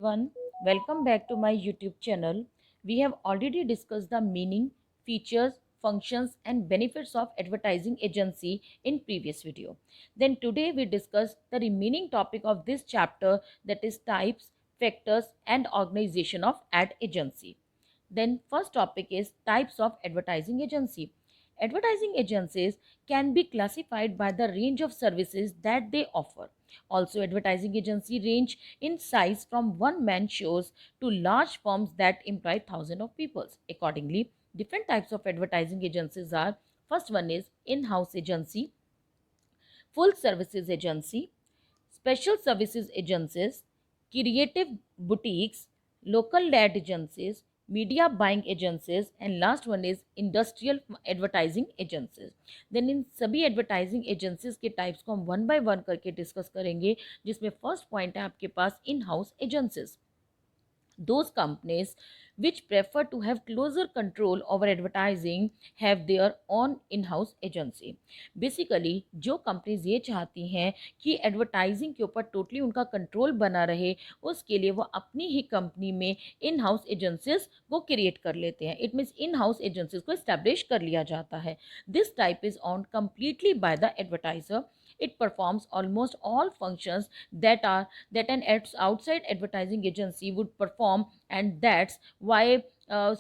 One, welcome back to my YouTube channel. We have already discussed the meaning, features, functions and benefits of advertising agency in previous video. Then today we discuss the remaining topic of this chapter, that is types, factors and organization of ad agency. Then first topic is types of advertising agency. Advertising agencies can be classified by the range of services that they offer. Also, advertising agency range in size from one man shows to large firms that employ thousands of people. Accordingly, different types of advertising agencies are: first one is in-house agency, full services agency, special services agencies, creative boutiques, local ad agencies, media buying agencies and last one is industrial advertising agencies. Then इन सभी advertising agencies के types को हम one by one करके discuss करेंगे, जिसमें first point है आपके पास in house agencies. Those companies which prefer to have closer control over advertising have their own in-house agency. Basically जो कंपनीज ये चाहती हैं कि एडवर्टाइजिंग के ऊपर टोटली उनका कंट्रोल बना रहे, उसके लिए वो अपनी ही कंपनी में इन हाउस एजेंसीज को क्रिएट कर लेते हैं. It means in house agencies को एस्टेब्लिश कर लिया जाता है. This type is on completely by the advertiser. It performs almost all functions that an outside advertising agency would perform, and that's why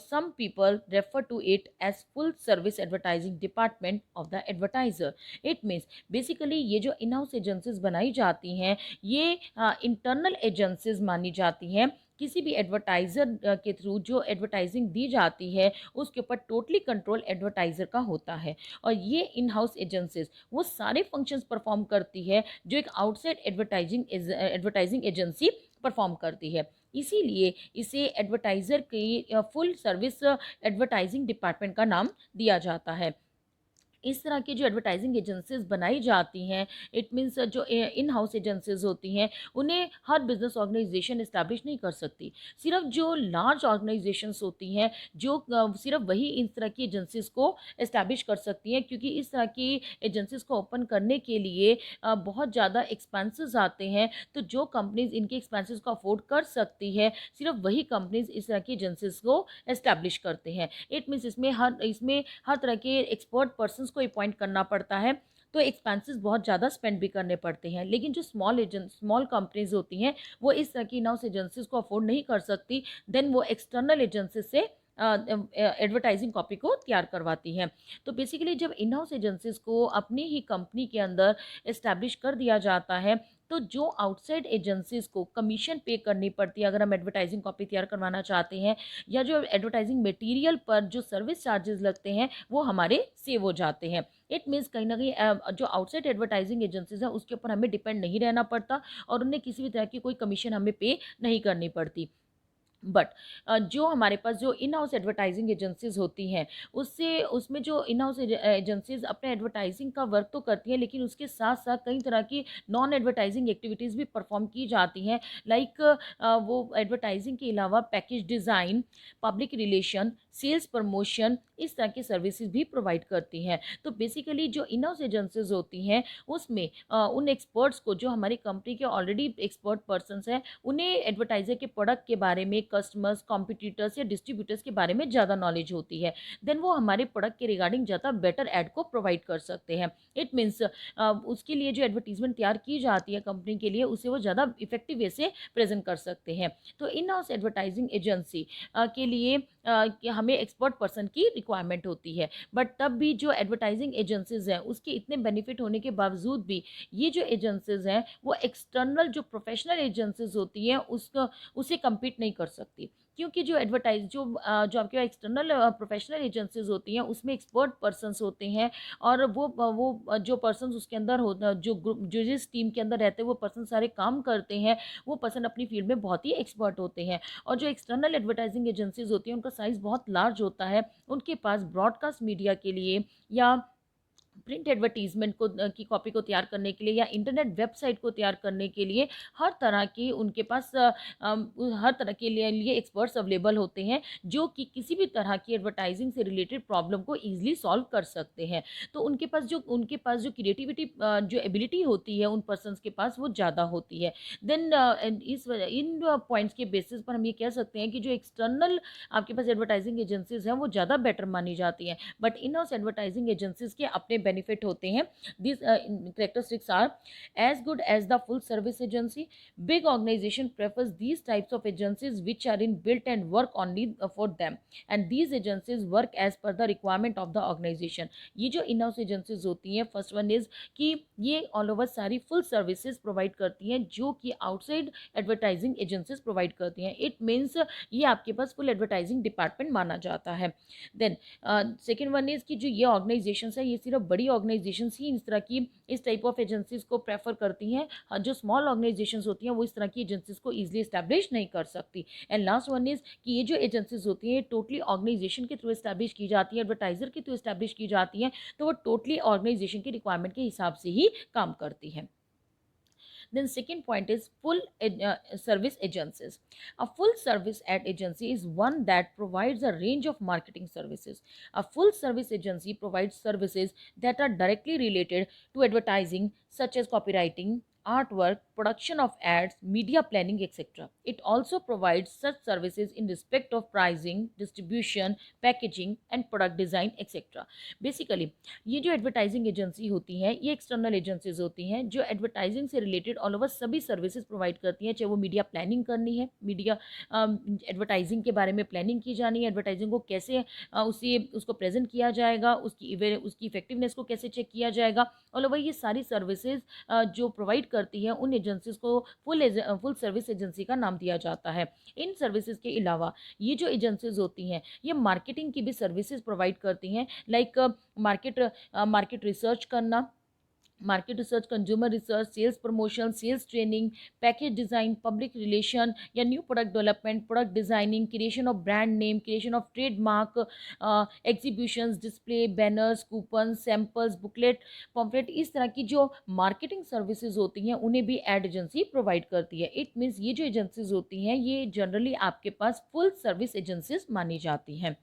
some people refer to it as full service advertising department of the advertiser. It means basically ये जो इन house agencies बनाई जाती हैं ये internal agencies मानी जाती हैं. किसी भी एडवर्टाइज़र के थ्रू जो एडवर्टाइजिंग दी जाती है उसके ऊपर टोटली कंट्रोल एडवर्टाइज़र का होता है. और ये इन हाउस एजेंसीज वो सारे फंक्शंस परफॉर्म करती है जो एक आउटसाइड एडवर्टाइजिंग एजेंसी परफॉर्म करती है. इसीलिए इसे एडवर्टाइज़र की फुल सर्विस एडवर्टाइजिंग डिपार्टमेंट का नाम दिया जाता है. इस तरह की जो एडवर्टाइजिंग एजेंसीज बनाई जाती हैं, इट मीन्स जो इन हाउस एजेंसीज होती हैं उन्हें हर बिजनेस ऑर्गेनाइजेशन इस्टेब्लिश नहीं कर सकती. सिर्फ जो लार्ज ऑर्गेनाइजेशंस होती हैं जो सिर्फ वही इस तरह की एजेंसीज को इस्टेब्लिश कर सकती हैं, क्योंकि इस तरह की एजेंसीज को ओपन करने के लिए बहुत ज़्यादा एक्सपेंसेस आते हैं. तो जो कंपनीज इनके एक्सपेंसेस को अफोर्ड कर सकती है सिर्फ वही कंपनीज इस तरह की एजेंसीज को इस्टेब्लिश करते हैं. इट मीन्स इसमें हर तरह के एक्सपर्ट पर्सन को अपॉइंट करना पड़ता है, तो एक्सपेंसेस बहुत ज़्यादा स्पेंड भी करने पड़ते हैं. लेकिन जो स्मॉल कंपनीज होती हैं वो इस तरह की इन हाउस एजेंसीज को अफोर्ड नहीं कर सकती. देन वो एक्सटर्नल एजेंसी से एडवर्टाइजिंग कॉपी को तैयार करवाती हैं. तो बेसिकली जब इन हाउस एजेंसीज को अपनी ही कंपनी के अंदर इस्टेब्लिश कर दिया जाता है तो जो आउटसाइड एजेंसीज को कमीशन पे करनी पड़ती है अगर हम एडवर्टाइजिंग कॉपी तैयार करवाना चाहते हैं, या जो एडवर्टाइजिंग मटेरियल पर जो सर्विस चार्जेस लगते हैं वो हमारे सेव हो जाते हैं. इट मीन्स कहीं ना कहीं जो आउटसाइड एडवर्टाइजिंग एजेंसीज हैं उसके ऊपर हमें डिपेंड नहीं रहना पड़ता और उन्हें किसी भी तरह की कोई कमीशन हमें पे नहीं करनी पड़ती. बट जो हमारे पास जो इन हाउस एडवर्टाइजिंग एजेंसीज होती हैं उससे उसमें जो इन हाउस एजेंसीज अपने एडवर्टाइजिंग का वर्क तो करती हैं, लेकिन उसके साथ साथ कई तरह की नॉन एडवर्टाइजिंग एक्टिविटीज़ भी परफॉर्म की जाती हैं. लाइक वो एडवर्टाइजिंग के अलावा package design, public relation, sales promotion, इस तरह की सर्विसेज भी प्रोवाइड करती हैं. तो बेसिकली जो इन हाउस एजेंसीज होती हैं उसमें उन एक्सपर्ट्स को जो हमारी कंपनी के ऑलरेडी एक्सपर्ट पर्सनस हैं उन्हें एडवर्टाइजर के प्रोडक्ट के बारे में, कस्टमर्स, कॉम्पिटिटर्स या डिस्ट्रीब्यूटर्स के बारे में ज़्यादा नॉलेज होती है. देन वो हमारे प्रोडक्ट के रिगार्डिंग ज़्यादा बेटर ऐड को प्रोवाइड कर सकते हैं. इट मीन्स उसके लिए जो एडवर्टीजमेंट तैयार की जाती है कंपनी के लिए उसे वो ज़्यादा इफेक्टिव वे से प्रेजेंट कर सकते हैं. तो इन हाउस एडवर्टाइजिंग एजेंसी के लिए कि हमें एक्सपर्ट पर्सन की रिक्वायरमेंट होती है. बट तब भी जो एडवर्टाइजिंग एजेंसीज हैं उसके इतने बेनिफिट होने के बावजूद भी ये जो एजेंसीज हैं वो एक्सटर्नल जो प्रोफेशनल एजेंसीज होती हैं उसका उसे कम्पीट नहीं कर सकती, क्योंकि जो जो आपके एक्सटर्नल प्रोफेशनल एजेंसीज होती हैं उसमें एक्सपर्ट पर्सनस होते हैं और वो जो पर्सनस उसके अंदर हो जो ग्रुप जो जिस टीम के अंदर रहते हैं वो पर्सन सारे काम करते हैं, वो पर्सन अपनी फील्ड में बहुत ही एक्सपर्ट होते हैं. और जो एक्सटर्नल एडवर्टाइजिंग एजेंसीज होती हैं उनका साइज़ बहुत लार्ज होता है. उनके पास ब्रॉडकास्ट मीडिया के लिए या प्रिंट एडवर्टीजमेंट को की कॉपी को तैयार करने के लिए या इंटरनेट वेबसाइट को तैयार करने के लिए हर तरह की उनके पास हर तरह के लिए एक्सपर्ट्स अवेलेबल होते हैं जो कि किसी भी तरह की एडवर्टाइजिंग से रिलेटेड प्रॉब्लम को ईजिली सॉल्व कर सकते हैं। तो उनके पास जो क्रिएटिविटी जो एबिलिटी होती है उन पर्सनस के पास वो ज़्यादा होती है। देन इन पॉइंट्स के बेसिस पर हम ये कह सकते हैं कि जो एक्सटर्नल आपके पास एडवर्टाइजिंग एजेंसीज हैं वो ज़्यादा बेटर मानी जाती हैं, but in house advertising agencies के अपने बेनिफिट होते हैं। This characteristics are as good as the full service agency. Big organization prefers these types of agencies which are in built and work only for them, and these agencies work as per the requirement of the organization. ये जो इन house agencies होती हैं, first one is कि ये all over सारी full services provide करती हैं जो कि आउटसाइड एडवर्टाइजिंग एजेंसीज प्रोवाइड करती हैं। इट मीन्स ये आपके पास फुल एडवर्टाइजिंग डिपार्टमेंट माना जाता है। देन सेकेंड वन इज कि जो ये ऑर्गेनाइजेशन है ये सिर्फ बड़ी ऑर्गेनाइजेशन ही इस टाइप ऑफ एजेंसीज को प्रेफर करती हैं। जो स्मॉल ऑर्गेनाइजेशन होती हैं वो इस तरह की एजेंसीज को ईजिली स्टैब्लिश नहीं कर सकती। एंड लास्ट वन इज कि ये जो एजेंसीज होती हैं टोटली ऑर्गेनाइजेशन के थ्रू स्टैब्लिश की जाती है, एडवर्टाइजर के थ्रू स्टैब्लिश की जाती हैं, तो वो टोटली ऑर्गेनाइजेशन की रिक्वायरमेंट के हिसाब से ही काम करती हैं। Then second point is full service agencies. A full service ad agency is one that provides a range of marketing services. A full service agency provides services that are directly related to advertising, such as copywriting, artwork, production of ads, media planning, etc. It also provides such services in respect of pricing, distribution, packaging, and product design, etc. Basically, ये जो advertising agency होती हैं ये external agencies होती हैं जो advertising से related all over सभी सर्विसेज प्रोवाइड करती हैं, चाहे वो मीडिया प्लानिंग करनी है, मीडिया एडवर्टाइजिंग के बारे में प्लानिंग की जानी है, एडवर्टाइजिंग को कैसे उसको प्रेजेंट किया जाएगा, उसकी इफेक्टिवनेस को कैसे चेक किया जाएगा, ऑल ओवर ये सारी सर्विसेज जो प्रोवाइड करती है उन एजेंसीज को फुल सर्विस एजेंसी का नाम दिया जाता है। इन सर्विसेज के अलावा ये जो एजेंसीज होती हैं ये मार्केटिंग की भी सर्विसेज प्रोवाइड करती हैं, लाइक मार्केट रिसर्च करना, market research, consumer research, sales promotion, sales training, package design, public relation या new product development, product designing, creation of brand name, creation of trademark, exhibitions, display, banners, coupon, samples, booklet, pamphlet, इस तरह की जो marketing services होती हैं उन्हें भी ad agency provide करती है। इट मीन्स ये जो एजेंसीज होती हैं ये जनरली आपके पास फुल सर्विस एजेंसीज मानी जाती हैं।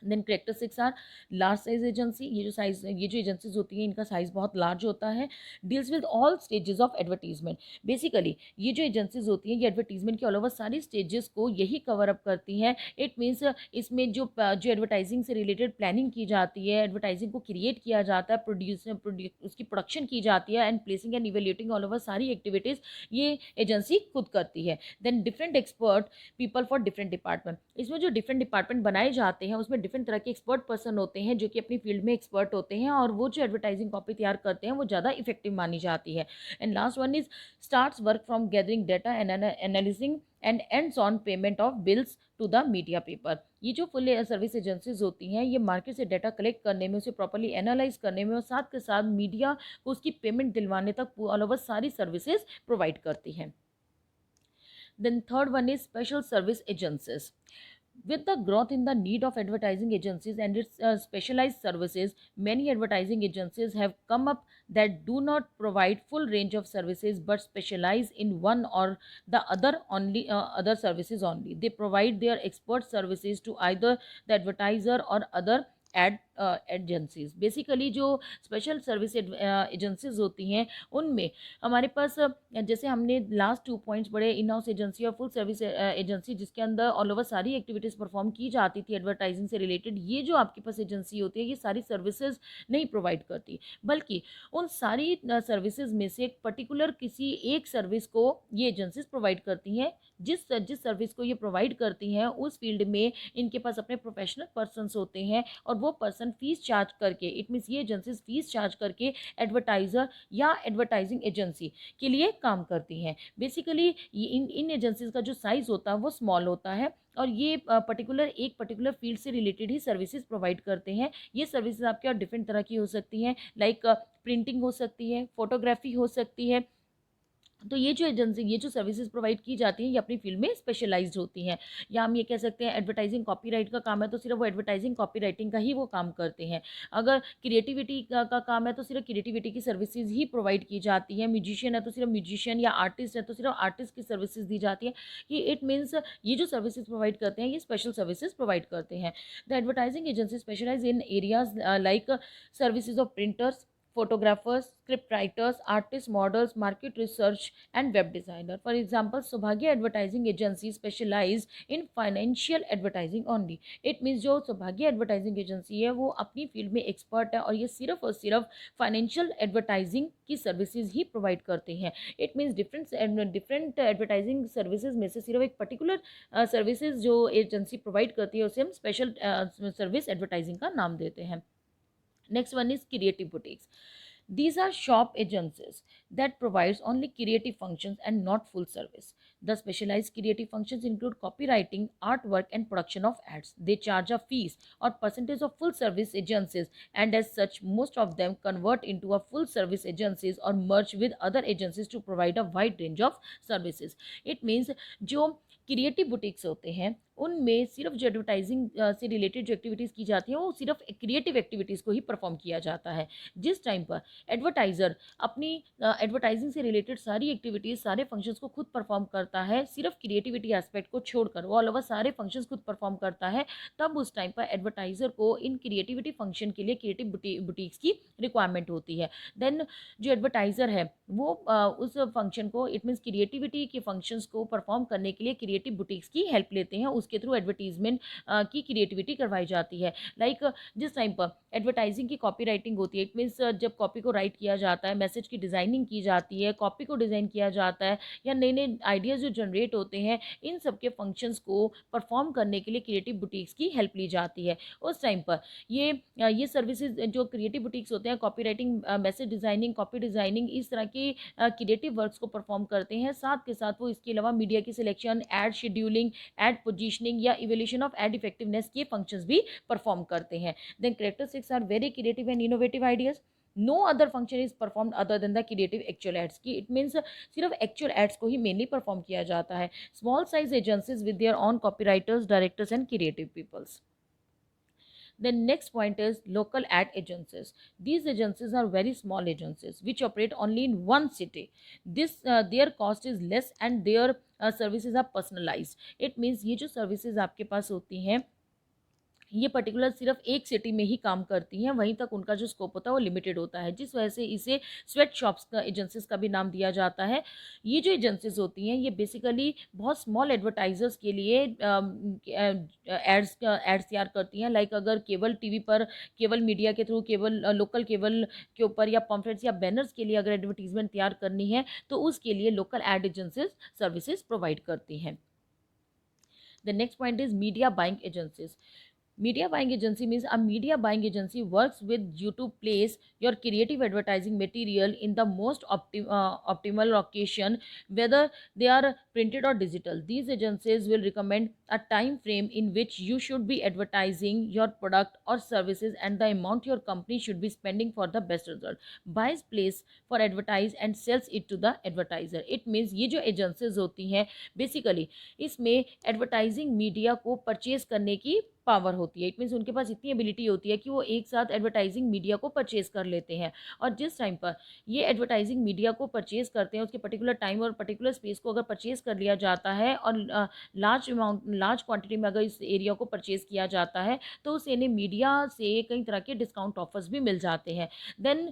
Then characteristics are large size agency. ये जो एजेंसीज होती हैं इनका साइज बहुत लार्ज होता है। Deals with all stages of advertisement. Basically ये जो एजेंसीज होती हैं ये एडवर्टीजमेंट के ऑल ओवर सारी स्टेजेस को यही कवर अप करती हैं। इट मीन्स इसमें जो एडवर्टाइजिंग से रिलेटेड प्लानिंग की जाती है, एडवर्टाइजिंग को क्रिएट किया जाता है, उसकी प्रोडक्शन की जाती है and placing and evaluating all over सारी एक्टिविटीज़ ये एजेंसी खुद करती है। Then different expert people for different department. इसमें जो डिफरेंट डिपार्टमेंट बनाए जाते हैं उसमें डिफरेंट तरह के एक्सपर्ट पर्सन होते हैं जो कि अपनी फील्ड में एक्सपर्ट होते हैं और वो जो एडवर्टाइजिंग कॉपी तैयार करते हैं वो ज़्यादा इफेक्टिव मानी जाती है। And last one is starts work from gathering data and analysing and ends on payment of bills to the media paper. ये जो फुल सर्विस एजेंसीज होती हैं ये मार्केट से डाटा कलेक्ट करने में, उसे प्रॉपर्ली एनालाइज करने में और साथ के साथ मीडिया को उसकी पेमेंट दिलवाने तक ऑल ओवर सारी सर्विसेज प्रोवाइड करती हैं। Then third one is special service agencies. With the growth in the need of advertising agencies and its specialized services, many advertising agencies have come up that do not provide full range of services but specialize in one or the other only other services only. They provide their expert services to either the advertiser or other ad agencies. Basically जो special service agencies होती हैं उनमें हमारे पास जैसे हमने last 2 points बड़े in house agency और full service agency जिसके अंदर ऑल ओवर सारी एक्टिविटीज़ परफॉर्म की जाती थी एडवर्टाइजिंग से रिलेटेड, ये जो आपके पास एजेंसी होती है ये सारी सर्विसेज नहीं प्रोवाइड करती, बल्कि उन सारी सर्विसेज में से एक पर्टिकुलर किसी एक सर्विस को ये एजेंसीज प्रोवाइड करती हैं। जिस सर्विस को ये प्रोवाइड करती हैं उस फील्ड में इनके पास अपने प्रोफेशनल पर्सनस होते हैं और वो पर्सन फीस चार्ज करके, इट मीन्स ये एजेंसीज फीस चार्ज करके एडवर्टाइज़र या एडवर्टाइजिंग एजेंसी के लिए काम करती हैं। बेसिकली इन एजेंसीज का जो साइज़ होता है वो स्मॉल होता है और ये एक पर्टिकुलर फील्ड से रिलेटेड ही सर्विसेज प्रोवाइड करते हैं। ये सर्विसेज आपके और डिफरेंट तरह की हो सकती हैं, लाइक प्रिंटिंग हो सकती है, फोटोग्राफी हो सकती है, तो ये जो एजेंसी, ये जो सर्विसेज प्रोवाइड की जाती हैं, ये अपनी फील्ड में स्पेशलाइज्ड होती हैं। या हम ये कह सकते हैं एडवर्टाइजिंग कॉपीराइट का काम है तो सिर्फ वो एडवर्टाइजिंग कॉपीराइटिंग का ही वो काम करते हैं। अगर क्रिएटिविटी का काम है तो सिर्फ क्रिएटिविटी की सर्विसेज ही प्रोवाइड की जाती हैं। म्यूजिशियन है तो सिर्फ म्यूजिशियन, या आर्टिस्ट है तो सिर्फ आर्टिस्ट की सर्विसेज दी जाती है। कि इट मीन्स ये जो सर्विसेज प्रोवाइड करते हैं ये स्पेशल सर्विसेज प्रोवाइड करते हैं। The advertising agency specialize in areas like services of printers, photographers, script writers, artists, models, market research, and web designer. For example, Saubhagya Advertising Agency specialize in financial advertising only. It means जो सौभाग्य advertising agency है वो अपनी field में expert है और ये सिर्फ और सिर्फ फाइनेंशियल एडवर्टाइजिंग की सर्विसेज ही प्रोवाइड करते हैं। It means different advertising services में से सिर्फ एक पर्टिकुलर सर्विसेज जो एजेंसी प्रोवाइड करती है उसे हम स्पेशल सर्विस एडवर्टाइजिंग का नाम देते हैं। Next one is creative boutiques. These are shop agencies that provides only creative functions and not full service. The specialized creative functions include copywriting, artwork, and production of ads. They charge a fees or percentage of full service agencies, and as such, most of them convert into a full service agencies or merge with other agencies to provide a wide range of services. It means जो creative boutiques होते हैं उनमें सिर्फ जो advertising से related जो activities की जाती हैं वो सिर्फ क्रिएटिव एक्टिविटीज़ को ही परफॉर्म किया जाता है। जिस टाइम पर एडवर्टाइज़र अपनी एडवर्टाइजिंग से रिलेटेड सारी एक्टिविटीज़, सारे फंक्शंस को खुद परफॉर्म करता है, सिर्फ क्रिएटिविटी एस्पेक्ट को छोड़कर वो ऑल ओवर सारे फंक्शंस खुद परफॉर्म करता है, तब उस टाइम पर एडवर्टाइज़र को इन क्रिएटिविटी फंक्शन के लिए क्रिएटिव बुटीक्स की रिक्वायरमेंट होती है। देन जो एडवर्टाइज़र है वो उस फंक्शन को, इट मीन्स क्रिएटिविटी के फंक्शंस को परफॉर्म करने के लिए क्रिएटिव बुटीक्स की हेल्प लेते हैं। उसके थ्रू एडवर्टीजमेंट की क्रिएटिविटी करवाई जाती है। लाइक जिस टाइम पर एडवर्टाइजिंग की कॉपी राइटिंग होती है, इट मीन्स जब कॉपी को राइट किया जाता है, मैसेज की डिज़ाइनिंग की जाती है, कॉपी को डिज़ाइन किया जाता है, या नए नए आइडियाज़ जो जनरेट होते हैं, इन सब के फंक्शंस को परफॉर्म करने के लिए क्रिएटिव बुटीक्स की हेल्प ली जाती है। उस टाइम पर ये सर्विसेज जो क्रिएटिव बुटीक्स होते हैं, copy writing, message designing, copy designing, इस तरह के क्रिएटिव वर्क्स को परफॉर्म करते हैं। साथ के साथ वो इसके अलावा मीडिया की selection, ad scheduling, ad positioning या इवोल्यूशन ऑफ एड इफेक्टिवनेस के फंक्शंस भी परफॉर्म करते हैं। Then characteristics are very creative and innovative ideas. No other function is performed other than the creative actual ads की। It means सिर्फ actual ads को ही mainly perform किया जाता है। Small size agencies with their own copywriters, directors and creative peoples. The next point is local ad agencies. These agencies are very small agencies which operate only in one city. Their cost is less and their services are personalized. It means ये जो services आपके पास होती हैं ये particular सिर्फ एक city में ही काम करती हैं, वहीं तक उनका जो स्कोप होता है वो लिमिटेड होता है, जिस वजह से इसे स्वेट शॉप्स का एजेंसीज का भी नाम दिया जाता है। ये जो एजेंसीज होती हैं ये बेसिकली बहुत स्मॉल एडवर्टाइजर्स के लिए एड्स तैयार करती हैं। लाइक अगर केबल टीवी पर, केबल मीडिया के थ्रू, केबल लोकल केबल के ऊपर या पम्फलेट्स या बैनर्स के लिए अगर एडवर्टीजमेंट तैयार करनी है तो उसके लिए local ad agencies services provide करती हैं। The next point is media buying agencies. Media buying agency means a media buying agency works with you to place your creative advertising material in the most optimal location, whether they are printed or digital. These agencies will recommend a time frame in which you should be advertising your product or services and the amount your company should be spending for the best result. Buys place for advertise and sells it to the advertiser. It means ये जो agencies होती हैं basically इसमें advertising media को purchase करने की power होती है। इट मीन्स उनके पास इतनी एबिलिटी होती है कि वो एक साथ एडवर्टाइजिंग मीडिया को परचेज कर लेते हैं, और जिस टाइम पर ये एडवर्टाइजिंग मीडिया को परचेज करते हैं उसके पर्टिकुलर टाइम और पर्टिकुलर स्पेस को अगर परचेज कर लिया जाता है और लार्ज क्वांटिटी में अगर इस एरिया को परचेज किया जाता है तो उस इन्हें मीडिया से कई तरह के डिस्काउंट ऑफर्स भी मिल जाते हैं। देन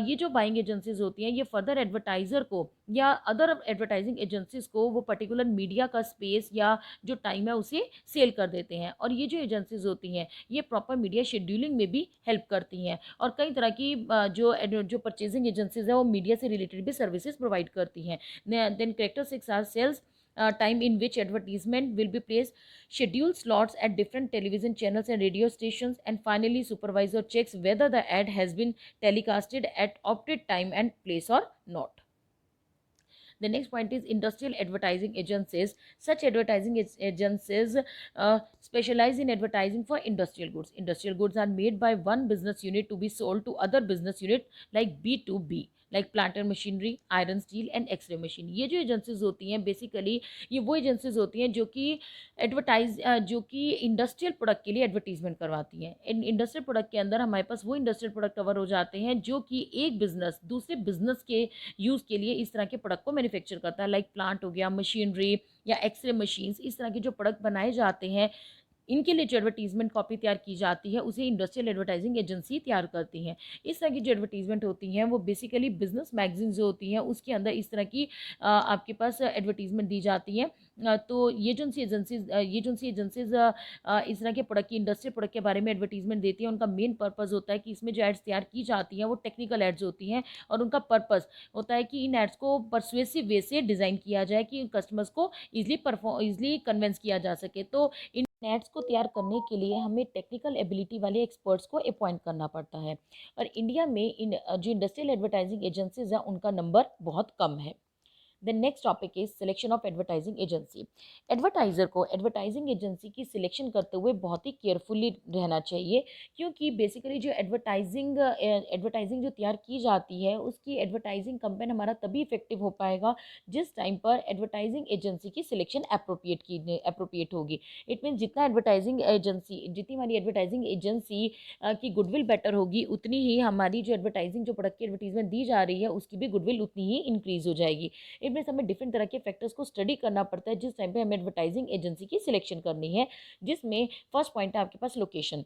ये जो बाइंग एजेंसीज होती हैं ये फर्दर एडवर्टाइज़र को या अदर एडवर्टाइजिंग एजेंसीज को वो पर्टिकुलर मीडिया का स्पेस या जो टाइम है उसे सेल कर देते हैं, और ये जो एजेंसीज होती हैं ये प्रॉपर मीडिया शेड्यूलिंग में भी हेल्प करती हैं, और कई तरह की जो परचेजिंग एजेंसीज है वो मीडिया से रिलेटेड भी सर्विसेज प्रोवाइड करती हैं। Then characteristics are sales time in which advertisement will be placed, schedule slots at different television channels and radio stations, and finally supervisor checks whether the ad has been telecasted at opted time and place or not. The next point is industrial advertising agencies. Such advertising agencies specialize in advertising for industrial goods. Industrial goods are made by one business unit to be sold to other business unit like B2B. Like plant and machinery, iron steel and x-ray machine. ये जो agencies होती हैं basically ये वो agencies होती हैं जो कि इंडस्ट्रियल प्रोडक्ट के लिए एडवर्टीजमेंट करवाती हैं। इन इंडस्ट्रियल प्रोडक्ट के अंदर हमारे पास वो इंडस्ट्रियल प्रोडक्ट कवर हो जाते हैं जो कि एक बिजनेस दूसरे बिजनेस के यूज़ के लिए इस तरह के प्रोडक्ट को मैन्युफैक्चर करता है, लाइक प्लांट हो गया, मशीनरी या एक्सरे मशीन्स, इस तरह के जो प्रोडक्ट बनाए जाते हैं इनके लिए जो एडवर्टीजमेंट कॉपी तैयार की जाती है उसे इंडस्ट्रियल एडवर्टाइजिंग एजेंसी तैयार करती हैं। इस तरह की जो एडवर्टीजमेंट होती हैं वो बेसिकली बिजनेस मैगजीन जो होती हैं उसके अंदर इस तरह की आपके पास एडवर्टीजमेंट दी जाती हैं। तो ये जो सी एजेंसीज इस तरह के प्रोडक्ट की इंडस्ट्रियल प्रोडक्ट के बारे में एडवर्टीजमेंट देती हैं, उनका मेन पर्पज़ होता है कि इसमें जो एड्स तैयार की जाती हैं वो टेक्निकल एड्स होती हैं और उनका पर्पज़ होता है कि इन एड्स को परसुएसिव वे से डिज़ाइन किया जाए कि कस्टमर्स को ईजिली कन्विंस किया जा सके। तो इन एड्स को तैयार करने के लिए हमें टेक्निकल एबिलिटी वाले एक्सपर्ट्स को अपॉइंट करना पड़ता है और इंडिया में जो इंडस्ट्रियल एडवर्टाइजिंग एजेंसीज हैं उनका नंबर बहुत कम है। The next topic is selection of advertising agency. Advertiser को एडवर्टाइजिंग एजेंसी की सिलेक्शन करते हुए बहुत ही केयरफुली रहना चाहिए, क्योंकि बेसिकली जो एडवर्टाइजिंग जो तैयार की जाती है उसकी एडवर्टाइजिंग कंपेन हमारा तभी इफेक्टिव हो पाएगा जिस टाइम पर एडवर्टाइजिंग एजेंसी की सिलेक्शन अप्रोप्रिएट होगी। इट मीन्स जितनी हमारी एडवर्टाइजिंग एजेंसी की गुडविल बेटर होगी उतनी ही हमारी जो एडवर्टाइजिंग जो प्रोडक्ट की एडवर्टीजमेंट दी जा रही है उसकी भी गुडविल उतनी ही इंक्रीज हो जाएगी। इनमें हमें डिफरेंट तरह के फैक्टर्स को स्टडी करना पड़ता है जिस टाइम पे हमें एडवर्टाइजिंग एजेंसी की सिलेक्शन करनी है, जिसमें फर्स्ट पॉइंट है आपके पास लोकेशन।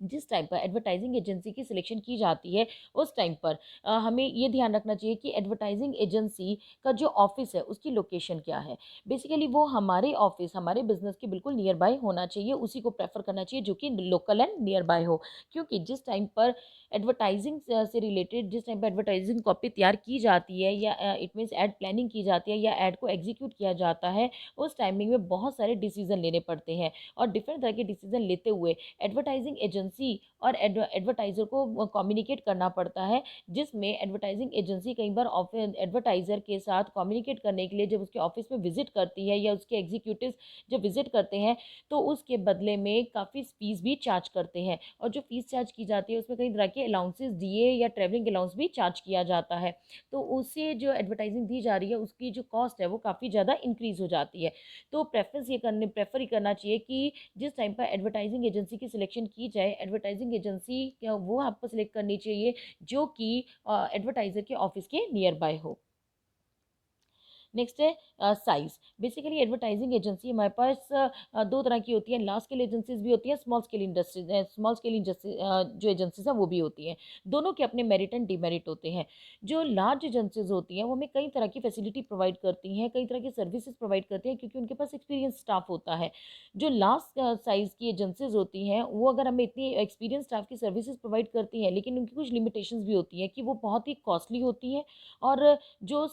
जिस टाइम पर एडवर्टाइजिंग एजेंसी की सिलेक्शन की जाती है उस टाइम पर हमें ये ध्यान रखना चाहिए कि एडवर्टाइजिंग एजेंसी का जो ऑफिस है उसकी लोकेशन क्या है। बेसिकली वो हमारे ऑफिस हमारे बिजनेस के बिल्कुल नियर बाय होना चाहिए, उसी को प्रेफर करना चाहिए जो कि लोकल एंड नियर बाय हो, क्योंकि जिस टाइम पर एडवर्टाइजिंग से रिलेटेड जिस टाइम पर एडवर्टाइजिंग कॉपी तैयार की जाती है या इट मीन्स एड प्लानिंग की जाती है या एड को एग्जीक्यूट किया जाता है उस टाइमिंग में बहुत सारे डिसीजन लेने पड़ते हैं और डिफरेंट तरह के डिसीजन लेते हुए एडवर्टाइजिंग एजेंसी और एडवर्टाइज़र को कम्युनिकेट करना पड़ता है, जिसमें एडवर्टाइजिंग एजेंसी कई बार एडवर्टाइज़र के साथ कम्युनिकेट करने के लिए जब उसके ऑफिस में विजिट करती है या उसके एग्जीक्यूटिव्स जब विजिट करते हैं तो उसके बदले में काफ़ी फीस भी चार्ज करते हैं और जो फीस चार्ज की जाती है उसमें कई तरह के अलाउंसेस दिए या ट्रैवलिंग अलाउंस भी चार्ज किया जाता है। तो उससे जो एडवर्टाइजिंग दी जा रही है उसकी जो कॉस्ट है वो काफ़ी ज़्यादा इंक्रीज़ हो जाती है। तो प्रेफर ही करना चाहिए कि जिस टाइम पर एडवर्टाइजिंग एजेंसी की सिलेक्शन की जाए एडवर्टाइजिंग एजेंसी वो आपको सिलेक्ट करनी चाहिए जो कि एडवर्टाइजर के ऑफिस के नियर बाय हो। नेक्स्ट है साइज। बेसिकली एडवर्टाइजिंग एजेंसी हमारे पास दो तरह की होती है, लार्ज स्केल एजेंसीज भी होती हैं, स्मॉल स्केल इंडस्ट्री जो एजेंसीज हैं वो भी होती हैं। दोनों के अपने मेरिट एंड डिमेरिट होते हैं। जो लार्ज एजेंसीज होती हैं वो हमें कई तरह की फैसिलिटी प्रोवाइड करती हैं, कई तरह की सर्विसेज प्रोवाइड करती हैं क्योंकि उनके पास एक्सपीरियंस स्टाफ होता है। जो लार्ज साइज़ की एजेंसीज होती हैं वो अगर हमें इतनी एक्सपीरियंस स्टाफ की सर्विसेज प्रोवाइड करती हैं लेकिन उनकी कुछ लिमिटेशंस भी होती हैं कि वो बहुत ही कॉस्टली होती हैं और जो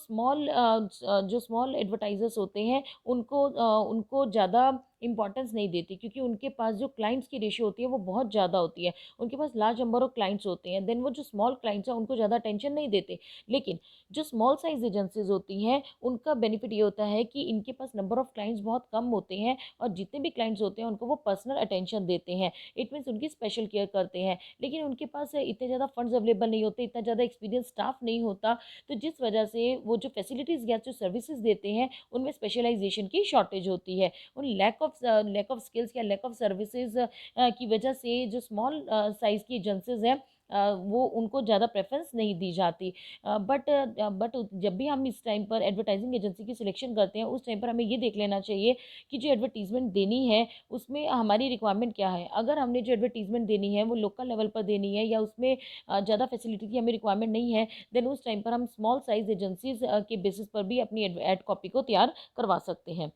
स्मॉल एडवर्टाइजर्स होते हैं उनको ज़्यादा इंपॉर्टेंस नहीं देती क्योंकि उनके पास जो क्लाइंट्स की रेशियो होती है वो बहुत ज़्यादा होती है, उनके पास लार्ज नंबर ऑफ क्लाइंट्स होते हैं, देन वो जो स्मॉल क्लाइंट्स हैं उनको ज़्यादा अटेंशन नहीं देते। लेकिन जो स्मॉल साइज एजेंसीज होती हैं उनका बेनिफिट ये होता है कि इनके पास नंबर ऑफ क्लाइंट्स बहुत कम होते हैं और जितने भी क्लाइंट्स होते हैं उनको वो पर्सनल अटेंशन देते हैं, इट मीन्स उनकी स्पेशल केयर करते हैं। लेकिन उनके पास इतने ज़्यादा फंड्स अवेलेबल नहीं होते, इतना ज़्यादा एक्सपीरियंस स्टाफ नहीं होता, तो जिस वजह से वो जो फैसिलिटीज़ या जो सर्विसेज देते हैं उनमें स्पेशलाइजेशन की शॉर्टेज होती है। उन लैक ऑफ स्किल्स या लैक ऑफ सर्विसेज की वजह से जो स्मॉल साइज़ की एजेंसीज हैं वो उनको ज़्यादा प्रेफरेंस नहीं दी जाती। बट जब भी हम इस टाइम पर एडवर्टाइजिंग एजेंसी की सिलेक्शन करते हैं उस टाइम पर हमें ये देख लेना चाहिए कि जो एडवर्टीज़मेंट देनी है उसमें हमारी रिक्वायरमेंट क्या है। अगर हमने जो एडवर्टीज़मेंट देनी है वो लोकल लेवल पर देनी है या उसमें ज़्यादा फैसिलिटी की हमें रिक्वायरमेंट नहीं है, देन उस टाइम पर हम स्मॉल साइज एजेंसीज के बेसिस पर भी अपनी एड कॉपी को तैयार करवा सकते हैं।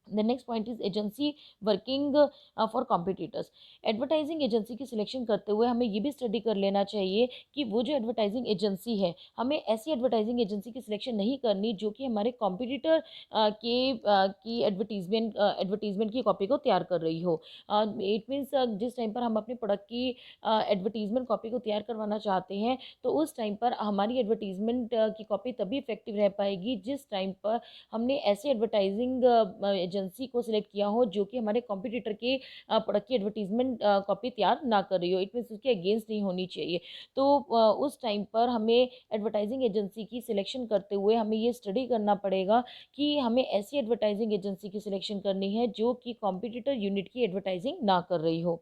The next point is agency working for competitors. Advertising agency की सिलेक्शन करते हुए हमें ये भी स्टडी कर लेना चाहिए कि वो जो एडवर्टाइजिंग एजेंसी है हमें ऐसी एडवर्टाइजिंग एजेंसी की सिलेक्शन नहीं करनी जो कि हमारे कॉम्पिटिटर की एडवर्टीजमेंट की कॉपी को तैयार कर रही हो। इट मीन्स जिस टाइम पर हम अपने प्रोडक्ट की एडवर्टीजमेंट कॉपी को तैयार करवाना चाहते हैं तो उस टाइम पर हमारी एडवर्टीजमेंट की कॉपी तभी इफेक्टिव रह पाएगी जिस टाइम पर हमने ऐसे एडवर्टाइजिंग एजेंसी को सिलेक्ट किया हो जो कि हमारे कॉम्पिटिटर के प्रोडक्ट की एडवर्टीजमेंट कॉपी तैयार ना कर रही हो, इट मीन्स उसके अगेंस्ट नहीं होनी चाहिए। तो उस टाइम पर हमें एडवर्टाइजिंग एजेंसी की सिलेक्शन करते हुए हमें ये स्टडी करना पड़ेगा कि हमें ऐसी एडवर्टाइजिंग एजेंसी की सिलेक्शन करनी है जो कि कॉम्पिटिटर यूनिट की एडवर्टाइजिंग ना कर रही हो।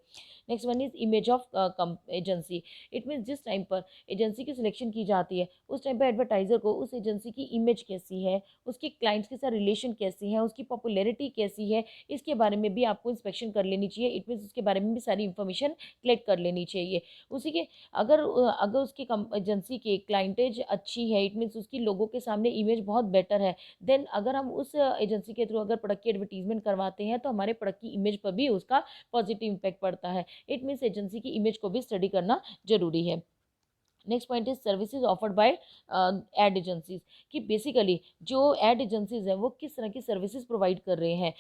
Next one is image of agency. It means जिस टाइम पर एजेंसी की सिलेक्शन की जाती है उस टाइम पर एडवर्टाइजर को उस एजेंसी की इमेज कैसी है, उसके क्लाइंट्स के साथ रिलेशन कैसी है, उसकी पॉपुलैरिटी कैसी है, इसके बारे में भी आपको इंस्पेक्शन कर लेनी चाहिए। इट मीन्स उसके बारे में भी सारी इंफॉर्मेशन कलेक्ट कर लेनी चाहिए। उसी के अगर उसकी एजेंसी की क्लाइंटेज अच्छी है, इट मीन्स उसकी लोगों के सामने इमेज बहुत बेटर है, देन अगर हम उस एजेंसी के थ्रू अगर प्रोडक्ट की एडवर्टीजमेंट करवाते हैं तो हमारे प्रोडक्ट की इमेज पर भी उसका पॉजिटिव इम्पैक्ट पड़ता है। इट मीन्स एजेंसी की इमेज को भी स्टडी करना जरूरी है। Next point is services offered by ad agencies, कि बेसिकली जो एड एजेंसीज हैं वो किस तरह की सर्विसेज प्रोवाइड कर रहे हैं।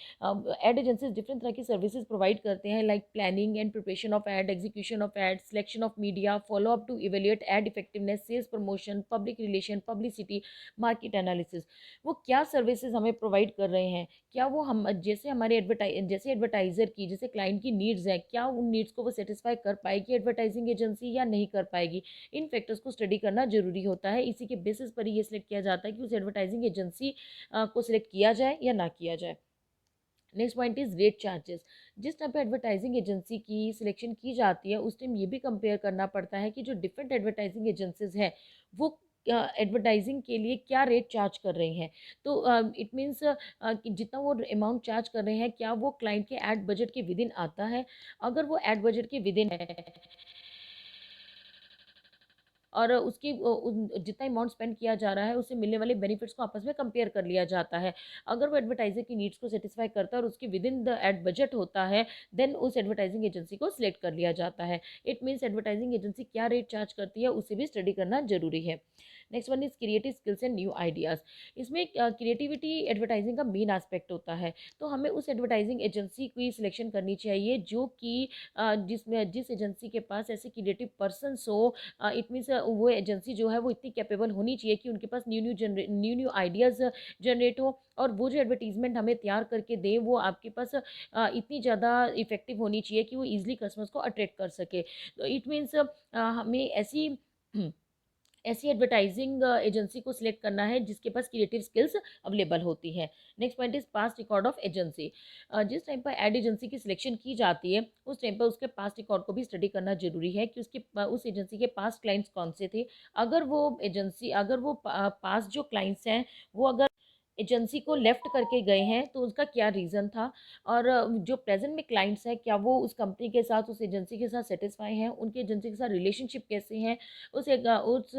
एड एजेंसीज डिफरेंट तरह की सर्विसेज प्रोवाइड करते हैं, like planning and preparation of ad, execution of ad, selection of media, follow up to evaluate ad effectiveness, sales promotion, public relation, publicity, market analysis. वो क्या services हमें provide कर रहे हैं, क्या वो हम जैसे हमारे एडवर्टाइजर की जैसे क्लाइंट की नीड्स है, क्या उन नीड्स को वो सेटिस्फाई कर पाएगी एडवर्टाइजिंग एजेंसी या नहीं कर पाएगी। इन फैक्टर्स को स्टडी करना जरूरी होता है। इसी के बेसिस पर ही ये सिलेक्ट किया जाता है कि उस एडवर्टाइजिंग एजेंसी को सिलेक्ट किया जाए या ना किया जाए। Next point is rate charges. जिस टाइम पे एडवर्टाइजिंग एजेंसी की सिलेक्शन की जाती है उस टाइम ये भी कंपेयर करना पड़ता है कि जो डिफरेंट एडवर्टाइजिंग एजेंसीज हैं वो एडवर्टाइजिंग के लिए क्या रेट चार्ज कर रही हैं। तो इट मीन्स कि जितना वो अमाउंट चार्ज कर रहे हैं क्या वो क्लाइंट के एड बजट के विद इन आता है। अगर वो एड बजट के विद इन है और उसकी जितना अमाउंट स्पेंड किया जा रहा है उससे मिलने वाले बेनिफिट्स को आपस में कंपेयर कर लिया जाता है। अगर वो एडवर्टाइजर की नीड्स को सेटिस्फाई करता है और उसके with in the ad budget होता है देन उस एडवर्टाइजिंग एजेंसी को सिलेक्ट कर लिया जाता है। इट मीन्स एडवर्टाइजिंग एजेंसी क्या रेट चार्ज करती है उसे भी स्टडी करना जरूरी है। Next one is creative skills and new ideas. इसमें क्रिएटिविटी एडवर्टाइजिंग का मेन एस्पेक्ट होता है, तो हमें उस एडवर्टाइजिंग एजेंसी की सिलेक्शन करनी चाहिए जो कि जिस एजेंसी के पास ऐसे क्रिएटिव पर्सनस हो। इट मीन्स वो एजेंसी जो है वो इतनी कैपेबल होनी चाहिए कि उनके पास न्यू आइडियाज़ जनरेट हो और वो जो एडवर्टीजमेंट हमें तैयार करके दें वो आपके पास इतनी ज़्यादा इफेक्टिव होनी चाहिए कि वो ईजिली कस्टमर्स को अट्रैक्ट कर सके। तो इट मीन्स हमें ऐसी ऐसी एडवर्टाइजिंग एजेंसी को सिलेक्ट करना है जिसके पास क्रिएटिव स्किल्स अवेलेबल होती है। Next point is past record of agency. जिस टाइम पर एड एजेंसी की सिलेक्शन की जाती है उस टाइम पर उसके पास्ट रिकॉर्ड को भी स्टडी करना जरूरी है कि उस एजेंसी के पास्ट क्लाइंट्स कौन से थे। अगर वो पास जो क्लाइंट्स हैं वो अगर एजेंसी को लेफ्ट करके गए हैं तो उसका क्या रीज़न था। और जो प्रेजेंट में क्लाइंट्स हैं क्या वो उस कंपनी के साथ उस एजेंसी के साथ सेटिस्फाई हैं, उनके एजेंसी के साथ रिलेशनशिप कैसे हैं, उस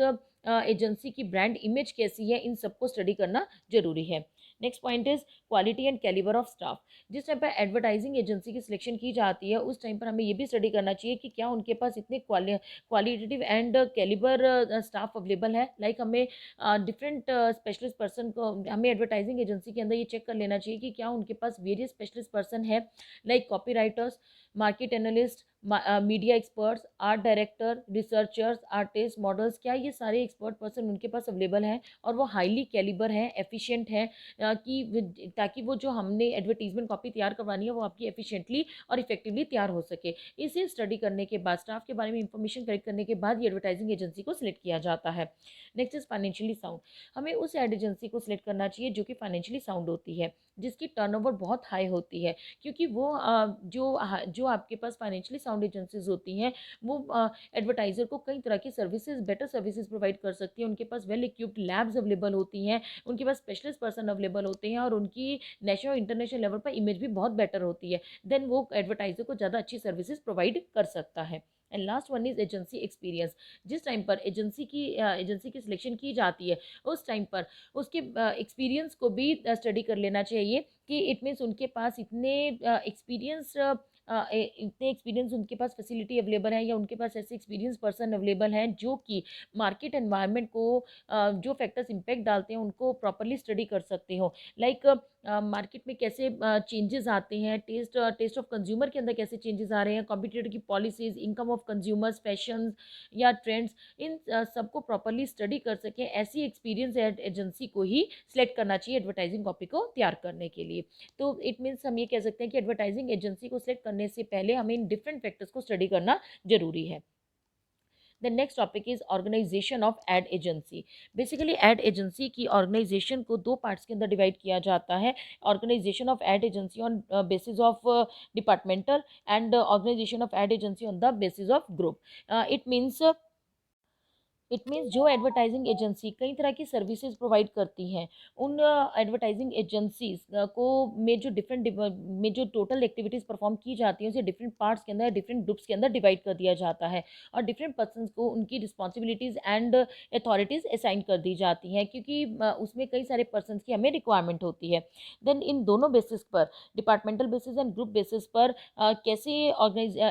एजेंसी की ब्रांड इमेज कैसी है, इन सबको स्टडी करना जरूरी है। Next point is quality and calibre of staff. जिस टाइम पर एडवर्टाइजिंग एजेंसी की सिलेक्शन की जाती है उस टाइम पर हमें ये भी स्टडी करना चाहिए कि क्या उनके पास इतने qualitative and calibre staff available है। लाइक हमें डिफरेंट स्पेशलिस्ट पर्सन को हमें एडवर्टाइजिंग एजेंसी के अंदर ये चेक कर लेना चाहिए कि क्या उनके पास वेरियस स्पेशलिस्ट पर्सन है, like copy writers, market analyst, media experts, art director, researchers, artist, models, क्या ये सारे एक्सपर्ट पर्सन उनके पास अवेलेबल हैं और वो हाईली कैलिबर हैं, एफिशिएंट हैं, ताकि वो जो हमने एडवर्टीजमेंट कॉपी तैयार करवानी है वो आपकी एफिशिएंटली और इफेक्टिवली तैयार हो सके। इसे स्टडी करने के बाद स्टाफ के बारे में इंफॉर्मेशन कलेक्ट करने के बाद ये एडवर्टाइजिंग एजेंसी को सिलेक्ट किया जाता है। Next is financially sound. हमें उस एड एजेंसी को सिलेक्ट करना चाहिए जो कि फाइनेंशियली साउंड होती है, जिसकी टर्नओवर बहुत हाई होती है, क्योंकि वो जो आपके पास फाइनेंशियली साउंड एजेंसीज होती हैं वो एडवर्टाइजर को कई तरह की बेटर सर्विसेज प्रोवाइड कर सकती हैं। उनके पास वेल इक्विप्ड लैब्स अवेलेबल होती हैं, उनके पास स्पेशलिस्ट पर्सन अवेलेबल होते हैं और उनकी नेशनल इंटरनेशनल लेवल पर इमेज भी बहुत बेटर होती है। देन वो एडवर्टाइजर को ज़्यादा अच्छी सर्विसेज प्रोवाइड कर सकता है। And last one is agency experience. जिस टाइम पर एजेंसी की सिलेक्शन की जाती है उस टाइम पर उसके एक्सपीरियंस को भी स्टडी कर लेना चाहिए कि इट मीन्स उनके पास इतने एक्सपीरियंस उनके पास फैसिलिटी अवेलेबल है या उनके पास ऐसे एक्सपीरियंस पर्सन अवेलेबल हैं जो कि मार्केट एनवायरनमेंट को जो फैक्टर्स इम्पैक्ट डालते हैं उनको प्रॉपरली स्टडी कर सकते हो। लाइक मार्केट में कैसे चेंजेस आते हैं, टेस्ट ऑफ कंज्यूमर के अंदर कैसे चेंजेस आ रहे हैं, कॉम्पिटिटर की policies, income of consumers, fashion या ट्रेंड्स, इन सबको प्रॉपरली स्टडी कर सकें। ऐसी एक्सपीरियंस एजेंसी को ही सिलेक्ट करना चाहिए एडवर्टाइजिंग कॉपी को तैयार करने के लिए। एजेंसी। तो इट मीन्स हम ये कह सकते हैं कि एडवर्टाइजिंग एजेंसी को सिलेक्ट करने से पहले हमें इन डिफरेंट फैक्टर्स को स्टडी करना जरूरी है। The next topic is organization of ad agency. Basically ad agency की organization को दो parts के अंदर divide किया जाता है। Organization of ad agency on basis of departmental and organization of ad agency on the basis of group. It means जो advertising agency कई तरह की सर्विसेज प्रोवाइड करती हैं, उन एडवर्टाइजिंग एजेंसीज को में जो में जो टोटल एक्टिविटीज़ परफॉर्म की जाती हैं उसे डिफरेंट पार्ट्स के अंदर, डिफरेंट ग्रुप्स के अंदर डिवाइड कर दिया जाता है और डिफरेंट पर्सनस को उनकी रिस्पॉन्सिबिलिटीज़ एंड अथॉरिटीज़ असाइन कर दी जाती हैं, क्योंकि उसमें कई सारे पर्सनस की हमें रिक्वायरमेंट होती है। देन इन दोनों बेसिस पर, departmental basis and group basis पर कैसे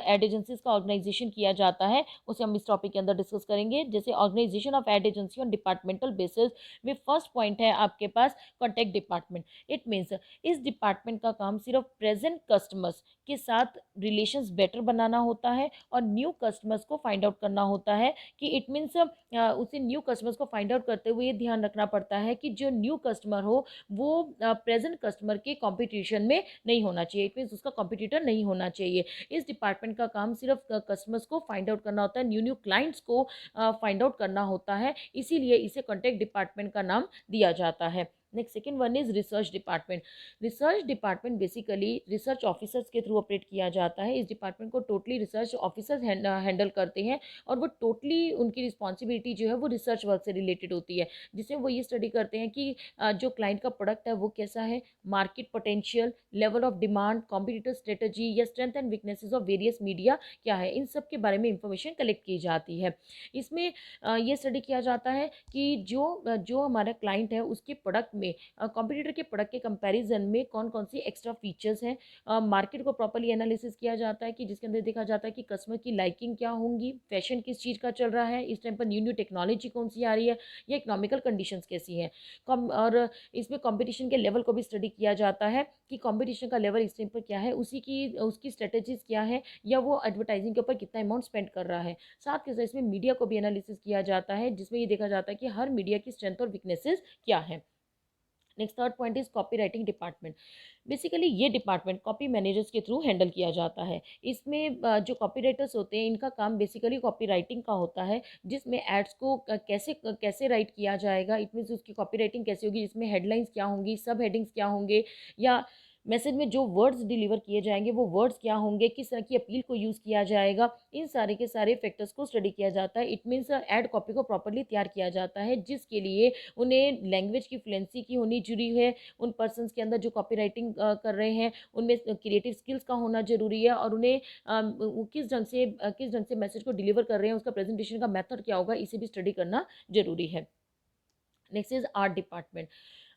एड एजेंसीज का ऑर्गेनाइजेशन किया जाता है उसे हम इस टॉपिक के अंदर डिस्कस करेंगे। जैसे organisation of ad agency on departmental basis में फर्स्ट पॉइंट है आपके पास कॉन्टैक्ट डिपार्टमेंट। इट मीन्स इस डिपार्टमेंट का काम सिर्फ प्रेजेंट कस्टमर्स के साथ रिलेशंस बेटर बनाना होता है और न्यू कस्टमर्स को फाइंड आउट करना होता है। कि इट मीन्स उसे न्यू कस्टमर्स को फाइंड आउट करते हुए ये ध्यान रखना पड़ता है कि जो न्यू कस्टमर हो वो प्रेजेंट कस्टमर के कॉम्पिटिशन में नहीं होना चाहिए। इट मीन्स उसका कॉम्पिटिटर नहीं होना चाहिए। इस डिपार्टमेंट का काम सिर्फ कस्टमर्स को फाइंड आउट करना होता है, न्यू न्यू क्लाइंट्स को फाइंड आउट करना होता है, इसीलिए इसे कॉन्टैक्ट डिपार्टमेंट का नाम दिया जाता है। Next second one is research department. Research department basically research officers के थ्रू ऑपरेट किया जाता है। इस डिपार्टमेंट को टोटली रिसर्च ऑफिसर्स हैंडल करते हैं और वो टोटली उनकी रिस्पॉन्सिबिलिटी जो है वो रिसर्च वर्क से रिलेटेड होती है, जिसमें वो ये स्टडी करते हैं कि जो क्लाइंट का प्रोडक्ट है वो कैसा है, market potential, level of demand, competitor strategy या strength and weaknesses of various media क्या है, इन सब के बारे में इंफॉर्मेशन कलेक्ट की जाती है। इसमें ये स्टडी किया जाता है कि जो हमारा क्लाइंट है उसके प्रोडक्ट में कॉम्पिटिटर के प्रोडक्ट के कंपैरिजन में कौन कौन सी एक्स्ट्रा फीचर्स हैं। मार्केट को प्रॉपर्ली एनालिसिस किया जाता है कि जिसके अंदर देखा जाता है कि कस्टमर की लाइकिंग क्या होंगी, फैशन किस चीज़ का चल रहा है, इस टाइम पर न्यू न्यू टेक्नोलॉजी कौन सी आ रही है, या इकोनॉमिकल कंडीशंस कैसी हैं। और इसमें कंपटीशन के लेवल को भी स्टडी किया जाता है कि कंपटीशन का लेवल इस टाइम पर क्या है, उसकी स्ट्रेटेजीज क्या है, या वो एडवर्टाइजिंग के ऊपर कितना अमाउंट स्पेंड कर रहा है। साथ के साथ इसमें मीडिया को भी एनालिसिस किया जाता है, जिसमें ये देखा जाता है कि हर मीडिया की स्ट्रेंथ और वीकनेसेस क्या है। Next third point is copy writing department. Basically ये डिपार्टमेंट कॉपी मैनेजर्स के थ्रू हैंडल किया जाता है। इसमें जो कॉपी राइटर्स होते हैं इनका काम बेसिकली कॉपी राइटिंग का होता है, जिसमें एड्स को कैसे कैसे राइट किया जाएगा, इट मीन्स उसकी कॉपी राइटिंग कैसे होगी, जिसमें हेडलाइंस क्या होंगी, सब हेडिंग्स क्या होंगे, या मैसेज में जो वर्ड्स डिलीवर किए जाएंगे वो वर्ड्स क्या होंगे, किस तरह की अपील को यूज़ किया जाएगा, इन सारे के सारे फैक्टर्स को स्टडी किया जाता है। इट मीन्स एड कॉपी को प्रॉपरली तैयार किया जाता है, जिसके लिए उन्हें लैंग्वेज की फ्लुएंसी की होनी जरूरी है, उन पर्सनस के अंदर जो कॉपी राइटिंग कर रहे हैं उनमें क्रिएटिव स्किल्स का होना जरूरी है, और उन्हें वो किस ढंग से मैसेज को डिलीवर कर रहे हैं, उसका प्रेजेंटेशन का मेथड क्या होगा, इसे भी स्टडी करना जरूरी है। Next is art department.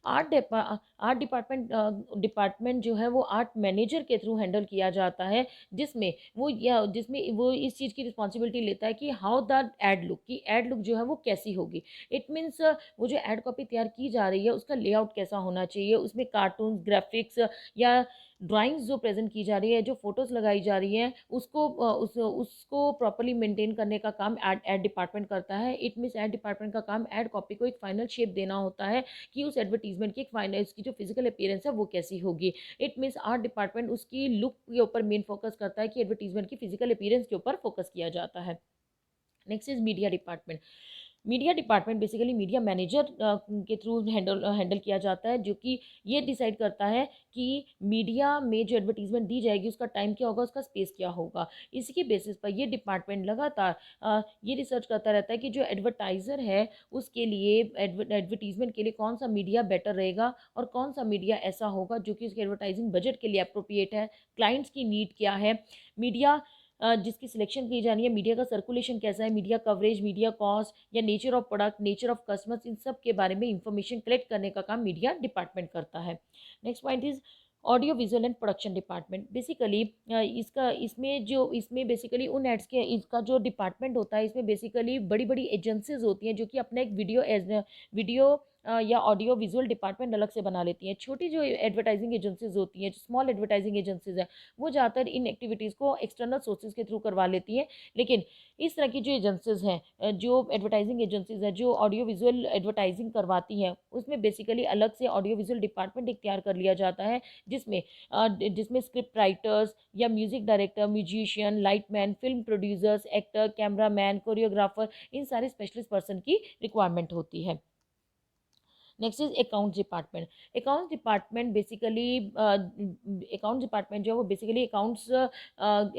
Art department जो है वो आर्ट मैनेजर के थ्रू हैंडल किया जाता है, जिसमें वो इस चीज़ की रिस्पॉन्सिबिलिटी लेता है कि हाउ द एड लुक, की एड लुक जो है वो कैसी होगी। इट मीन्स वो जो एड कॉपी तैयार की जा रही है उसका लेआउट कैसा होना चाहिए, उसमें कार्टून, ग्राफिक्स या ड्राइंग्स जो प्रेजेंट की जा रही है, जो फोटोज़ लगाई जा रही हैं, उसको प्रॉपर्ली मेंटेन करने का काम एड डिपार्टमेंट करता है। इट मीन्स एड डिपार्टमेंट का काम एड कॉपी को एक फाइनल शेप देना होता है कि उस एडवर्टीजमेंट की एक फाइनल उसकी जो फिजिकल अपीयरेंस है वो कैसी होगी। इट मीन्स आर्ट डिपार्टमेंट उसकी लुक के ऊपर मेन फोकस करता है कि एडवर्टीजमेंट की फिजिकल अपीयरेंस के ऊपर फोकस किया जाता है। Next is media department. Media department basically media manager के थ्रू हैंडल किया जाता है, जो कि ये डिसाइड करता है कि मीडिया में जो एडवर्टीजमेंट दी जाएगी उसका टाइम क्या होगा, उसका स्पेस क्या होगा। इसी के बेसिस पर ये डिपार्टमेंट लगातार ये रिसर्च करता रहता है कि जो एडवर्टाइज़र है उसके लिए एडवर्टीजमेंट के लिए कौन सा मीडिया बेटर रहेगा और कौन सा मीडिया ऐसा होगा जो कि उसके एडवर्टाइजिंग बजट के लिए अप्रोप्रिएट है, क्लाइंट्स की नीड क्या है, मीडिया जिसकी सिलेक्शन की जानी है, मीडिया का सर्कुलेशन कैसा है, मीडिया कवरेज, मीडिया कॉस्ट या nature of product, nature of customers, इन सब के बारे में इंफॉर्मेशन कलेक्ट करने का काम मीडिया डिपार्टमेंट करता है। Next point is audio visual and production department. Basically इसमें बेसिकली उन एड्स के इसका जो डिपार्टमेंट होता है, इसमें बेसिकली बड़ी बड़ी एजेंसीज होती हैं जो कि अपना एक वीडियो या ऑडियो विजुअल डिपार्टमेंट अलग से बना लेती हैं। छोटी जो एडवर्टाइजिंग एजेंसीज होती हैं, जो स्मॉल एडवर्टाइजिंग एजेंसीज हैं, वो ज़्यादातर इन एक्टिविटीज़ को एक्सटर्नल सोर्सेज के थ्रू करवा लेती हैं। लेकिन इस तरह की जो एजेंसीज हैं, जो एडवर्टाइजिंग एजेंसीज हैं, जो ऑडियो विजुअल एडवर्टाइजिंग करवाती हैं, उसमें बेसिकली अलग से ऑडियो विजुअल डिपार्टमेंट एक तैयार कर लिया जाता है, जिसमें स्क्रिप्ट राइटर्स या music director, musician, lightman, film producers, actor, cameraman, choreographer, इन सारे स्पेशलिस्ट पर्सन की रिक्वायरमेंट होती है। Next is accounts department. Accounts department basically accounts department जो है वो बेसिकली अकाउंट्स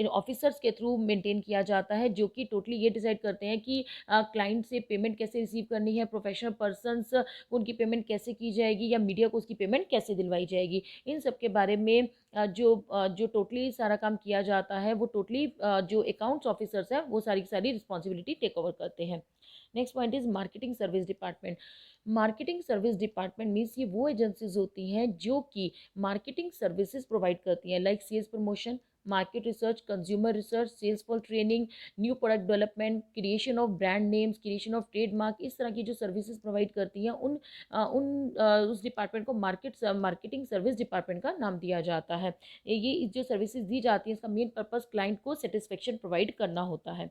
ऑफिसर्स के थ्रू मेंटेन किया जाता है, जो कि टोटली ये डिसाइड करते हैं कि क्लाइंट से पेमेंट कैसे रिसीव करनी है, प्रोफेशनल पर्सनस को उनकी पेमेंट कैसे की जाएगी, या मीडिया को उसकी पेमेंट कैसे दिलवाई जाएगी। इन सब के बारे में जो टोटली सारा काम किया जाता है, वो टोटली जो अकाउंट्स ऑफिसर्स हैं वो सारी की सारी रिस्पॉन्सिबिलिटी टेक ओवर करते हैं। Next point is marketing service department. Marketing service department means ये वो एजेंसीज होती हैं जो कि मार्केटिंग सर्विसेज प्रोवाइड करती हैं, like sales promotion, market research, consumer research, sales for training, new product development, creation of brand names, creation of trademark. इस तरह की जो सर्विसेज प्रोवाइड करती हैं उस डिपार्टमेंट को मार्केटिंग सर्विस डिपार्टमेंट का नाम दिया जाता है। ये जो सर्विसेज दी जाती हैं, इसका मेन पर्पस क्लाइंट को सेटिस्फेक्शन प्रोवाइड करना होता है।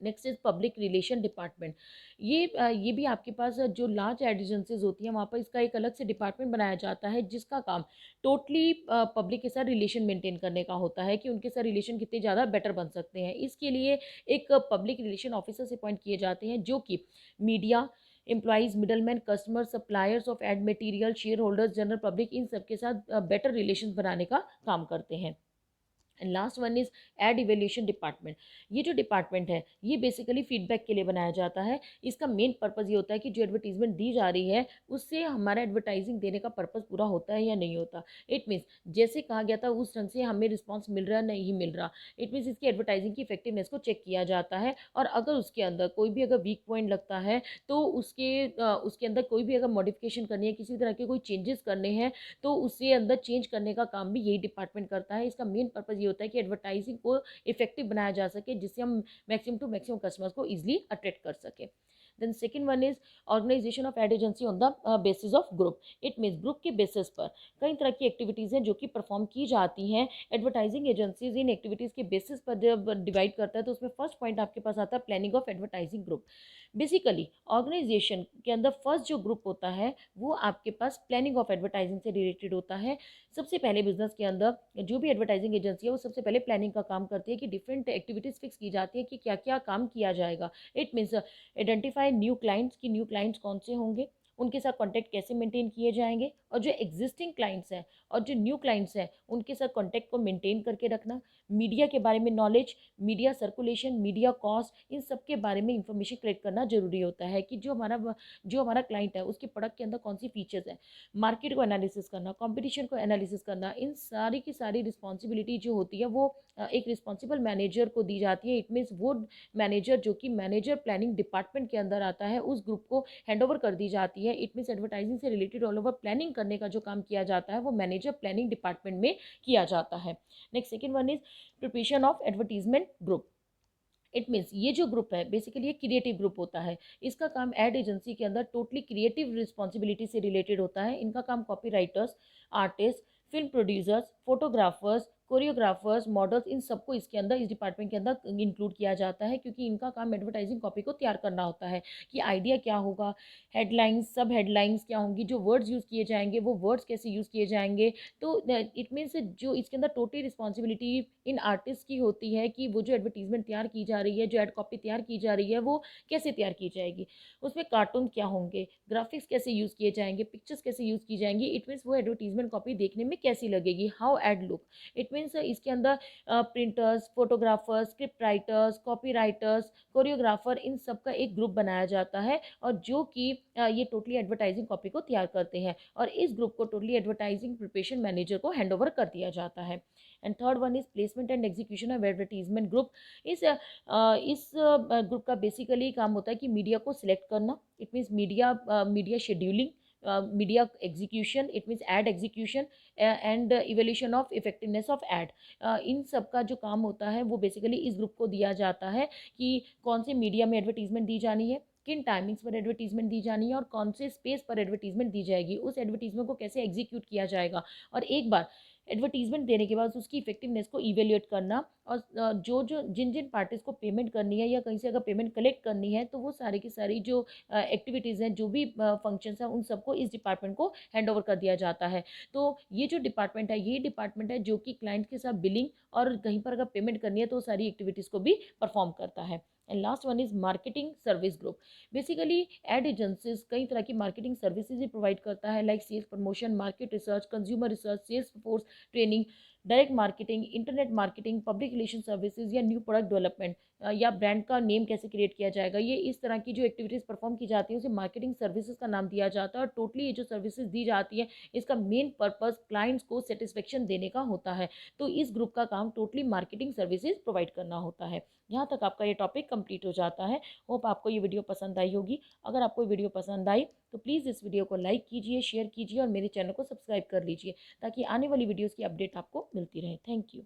Next is public relation department. ये भी आपके पास जो लार्ज एड एजेंसीज होती हैं, वहाँ पर इसका एक अलग से डिपार्टमेंट बनाया जाता है, जिसका काम टोटली पब्लिक के साथ रिलेशन मेंटेन करने का होता है, कि उनके साथ रिलेशन कितने ज़्यादा बेटर बन सकते हैं। इसके लिए एक पब्लिक रिलेशन ऑफिसर से अपॉइंट किए जाते हैं, जो कि media, employees, middleman, customer, suppliers of ad material, share holders, general public, इन सबके साथ बेटर रिलेशन बनाने का काम करते हैं। And last one is ad evaluation department. ये जो डिपार्टमेंट है, ये बेसिकली फीडबैक के लिए बनाया जाता है। इसका मेन पर्पज़ ये होता है कि जो एडवर्टीजमेंट दी जा रही है, उससे हमारा एडवर्टाइजिंग देने का पर्पज़ पूरा होता है या नहीं होता। इट मीन्स जैसे कहा गया था उस ढंग से हमें रिस्पॉन्स मिल रहा है, नहीं मिल रहा। इट मीन्स इसकी एडवर्टाइजिंग की इफेक्टिवनेस को चेक किया जाता है, और अगर उसके अंदर कोई भी अगर वीक पॉइंट लगता है, तो उसके अंदर कोई भी अगर मॉडिफिकेशन करनी है, किसी तरह के कोई चेंजेस करने हैं, तो उससे अंदर चेंज करने का काम भी यही डिपार्टमेंट करता है। इसका मेन पर्पज़ ये होता है कि एडवर्टाइजिंग को इफेक्टिव बनाया जा सके, जिससे हम मैक्सिमम टू मैक्सिमम कस्टमर्स को इजीली अट्रैक्ट कर सके। Then second one is organisation of ad agency on the basis of group. It means group के बेसिस पर कई तरह की एक्टिविटीज़ हैं जो कि परफॉर्म की जाती हैं। एडवर्टाइजिंग एजेंसीज इन एक्टिविटीज़ के बेसिस पर जब डिवाइड करता है, तो उसमें फर्स्ट पॉइंट आपके पास आता है planning of advertising group. Basically organisation के अंदर फर्स्ट जो ग्रुप होता है, वो आपके पास प्लानिंग ऑफ एडवर्टाइजिंग से रिलेटेड होता है। सबसे पहले बिजनेस के अंदर जो भी एडवर्टाइजिंग एजेंसी है, वो सबसे पहले प्लानिंग का काम करती है, कि डिफरेंट एक्टिविटीज़ फिक्स की जाती है कि क्या क्या काम किया जाएगा। It means identify new clients, की न्यू क्लाइंट्स कौन से होंगे, उनके साथ कॉन्टैक्ट कैसे मेंटेन किए जाएंगे, और जो एग्जिस्टिंग क्लाइंट्स हैं और जो न्यू क्लाइंट्स हैं, उनके साथ कॉन्टैक्ट को मेंटेन करके रखना। मीडिया के बारे में knowledge, media circulation, media cost, इन सब के बारे में इंफॉर्मेशन कलेक्ट करना जरूरी होता है, कि जो हमारा क्लाइंट है, उसके प्रोडक्ट के अंदर कौन सी फीचर्स हैं, मार्केट को एनालिसिस करना, कंपटीशन को एनालिसिस करना। इन सारी की सारी रिस्पॉन्सिबिलिटी जो होती है, वो एक रिस्पॉन्सिबल मैनेजर को दी जाती है। इट मीन्स वो मैनेजर जो कि मैनेजर प्लानिंग डिपार्टमेंट के अंदर आता है, उस ग्रुप को हैंड ओवर कर दी जाती है। इट मीन्स एडवर्टाइजिंग से रिलेटेड ऑल ओवर प्लानिंग करने का जो काम किया जाता है, वो मैनेजर प्लानिंग डिपार्टमेंट में किया जाता है। Next second one is preparation of advertisement group. It means ये जो ग्रुप है, बेसिकली ये क्रिएटिव ग्रुप होता है। इसका काम एड एजेंसी के अंदर टोटली क्रिएटिव रिस्पॉन्सिबिलिटी से रिलेटेड होता है। इनका काम copy writers, artist, film producers, photographers, choreographers, models, इन सबको इसके अंदर, इस डिपार्टमेंट के अंदर इंक्लूड किया जाता है, क्योंकि इनका काम एडवर्टाइजिंग कॉपी को तैयार करना होता है, कि आइडिया क्या होगा, हेडलाइंस, सब हेडलाइंस क्या होंगी, जो वर्ड्स यूज़ किए जाएंगे वो वर्ड्स कैसे यूज़ किए जाएंगे। तो इट मीन्स जो इसके अंदर टोटली रिस्पॉन्सिबिलिटी इन आर्टिस्ट की होती है, कि वो जो एडवर्टीजमेंट तैयार की जा रही है, जो एड कॉपी तैयार की जा रही है, वो कैसे तैयार की जाएगी, उसमें कार्टून क्या होंगे, ग्राफिक्स कैसे यूज़ किए जाएंगे, पिक्चर्स कैसे यूज़ की जाएंगी। इट मीन्स वो एडवर्टीजमेंट कॉपी देखने में कैसी लगेगी, how ad look. It means इसके अंदर printers, photographers, script writers, copy writers, choreographer, इन सब का एक ग्रुप बनाया जाता है, और जो कि ये टोटली एडवर्टाइजिंग कॉपी को तैयार करते हैं, और इस ग्रुप को टोटली एडवर्टाइजिंग प्रिपरेशन मैनेजर को हैंड ओवर कर दिया जाता है। And third one is placement and execution of advertisement group. इस ग्रुप का बेसिकली काम होता है कि मीडिया को सिलेक्ट करना। It means media scheduling, media execution, it means ad execution, and evaluation of effectiveness of ad. इन सब का जो काम होता है, वो बेसिकली इस ग्रुप को दिया जाता है, कि कौन से मीडिया में एडवर्टीजमेंट दी जानी है, किन टाइमिंग्स पर एडवर्टीजमेंट दी जानी है और कौन से स्पेस पर एडवर्टीजमेंट दी जाएगी, उस एडवर्टीजमेंट को कैसे एग्जीक्यूट किया जाएगा, और एक बार एडवर्टीजमेंट देने के बाद उसकी इफेक्टिवनेस को इवेल्युएट करना, और जो जो जिन जिन पार्टीज़ को पेमेंट करनी है या कहीं से अगर पेमेंट कलेक्ट करनी है तो वो सारी की सारी जो एक्टिविटीज़ हैं, जो भी फंक्शंस हैं, उन सबको इस डिपार्टमेंट को हैंड ओवर कर दिया जाता है। तो ये जो डिपार्टमेंट है, ये डिपार्टमेंट है जो कि क्लाइंट के साथ बिलिंग और कहीं पर अगर पेमेंट करनी है तो सारी एक्टिविटीज़ को भी परफॉर्म करता है। And last one is marketing service group. Basically ad agencies कई तरह की मार्केटिंग सर्विसेज ही प्रोवाइड करता है, like sales promotion, market research, consumer research, sales force training, direct marketing, internet marketing, public relation services या new product development, या brand का name कैसे क्रिएट किया जाएगा। ये इस तरह की जो एक्टिविटीज़ परफॉर्म की जाती है उसे मार्केटिंग सर्विसेज का नाम दिया जाता है। और टोटली ये जो सर्विसेज दी जाती है, इसका मेन पर्पस क्लाइंट्स को सेटिस्फेक्शन देने का होता है। तो इस ग्रुप का काम टोटली मार्केटिंग सर्विसेज प्रोवाइड करना होता है। यहाँ तक आपका ये टॉपिक कंप्लीट हो जाता है। होप आपको ये वीडियो पसंद आई होगी। अगर आपको ये वीडियो पसंद आई तो प्लीज़ इस वीडियो को लाइक कीजिए, शेयर कीजिए और मेरे चैनल को सब्सक्राइब कर लीजिए, ताकि आने वाली वीडियोज़ की अपडेट आपको मिलती रहे। Thank you.